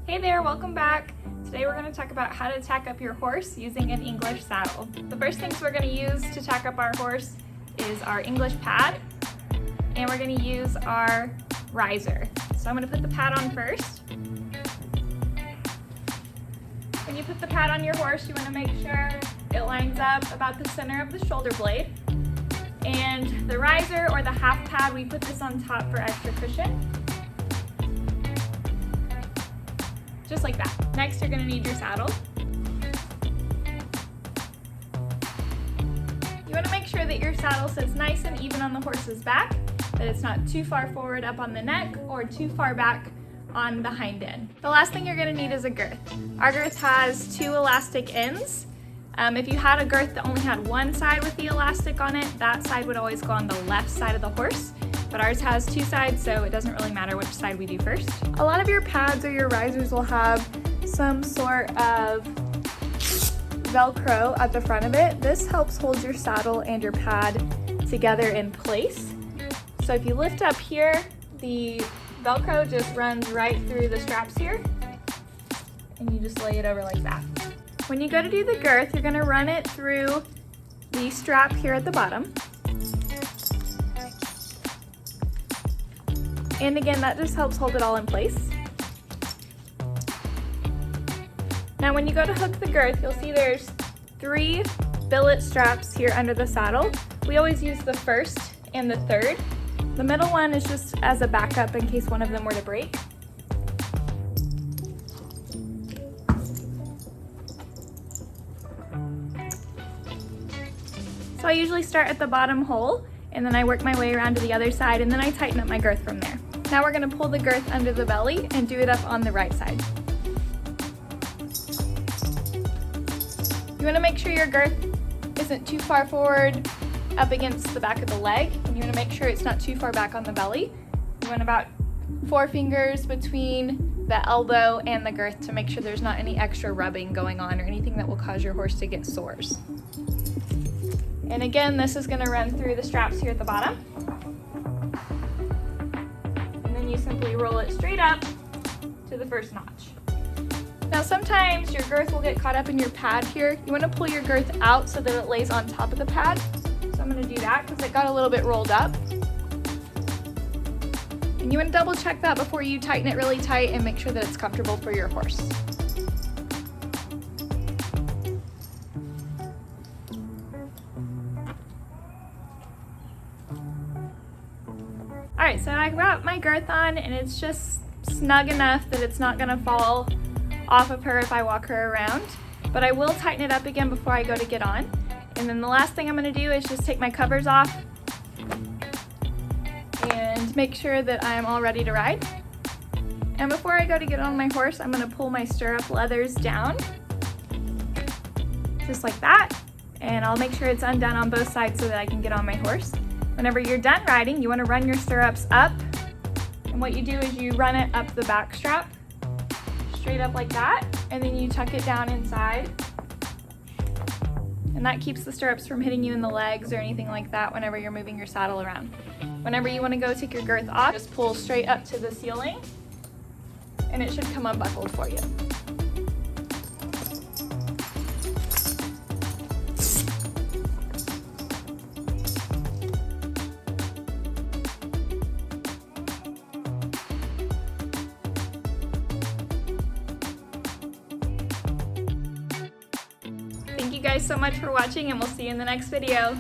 Hey there, welcome back. Today we're going to talk about how to tack up your horse using an English saddle. The first things we're going to use to tack up our horse is our English pad, and we're going to use our riser. So I'm going to put the pad on first. When you put the pad on your horse, you want to make sure it lines up about the center of the shoulder blade. And the riser or the half pad, we put this on top for extra cushion. Just like that. Next, you're going to need your saddle. You want to make sure that your saddle sits nice and even on the horse's back, that it's not too far forward up on the neck or too far back on the hind end. The last thing you're going to need is a girth. Our girth has 2 elastic ends. If you had a girth that only had one side with the elastic on it, that side would always go on the left side of the horse. But ours has 2 sides, so it doesn't really matter which side we do first. A lot of your pads or your risers will have some sort of Velcro at the front of it. This helps hold your saddle and your pad together in place. So if you lift up here, the Velcro just runs right through the straps here, and you just lay it over like that. When you go to do the girth, you're gonna run it through the strap here at the bottom. And again, that just helps hold it all in place. Now when you go to hook the girth, you'll see there's 3 billet straps here under the saddle. We always use the first and the third. The middle one is just as a backup in case one of them were to break. So I usually start at the bottom hole, and then I work my way around to the other side, and then I tighten up my girth from there. Now we're going to pull the girth under the belly and do it up on the right side. You want to make sure your girth isn't too far forward up against the back of the leg, and you want to make sure it's not too far back on the belly. You want about 4 fingers between the elbow and the girth to make sure there's not any extra rubbing going on or anything that will cause your horse to get sores. And again, this is going to run through the straps here at the bottom. And then you simply roll it straight up to the first notch. Now sometimes your girth will get caught up in your pad here. You want to pull your girth out so that it lays on top of the pad. So I'm going to do that because it got a little bit rolled up. And you want to double check that before you tighten it really tight and make sure that it's comfortable for your horse. Alright, so I got my girth on and it's just snug enough that it's not going to fall off of her if I walk her around. But I will tighten it up again before I go to get on. And then the last thing I'm going to do is just take my covers off and make sure that I'm all ready to ride. And before I go to get on my horse, I'm going to pull my stirrup leathers down, just like that. And I'll make sure it's undone on both sides so that I can get on my horse. Whenever you're done riding, you want to run your stirrups up. And what you do is you run it up the back strap, straight up like that, and then you tuck it down inside. And that keeps the stirrups from hitting you in the legs or anything like that whenever you're moving your saddle around. Whenever you want to go take your girth off, just pull straight up to the ceiling, and it should come unbuckled for you. Thank you guys so much for watching, and we'll see you in the next video.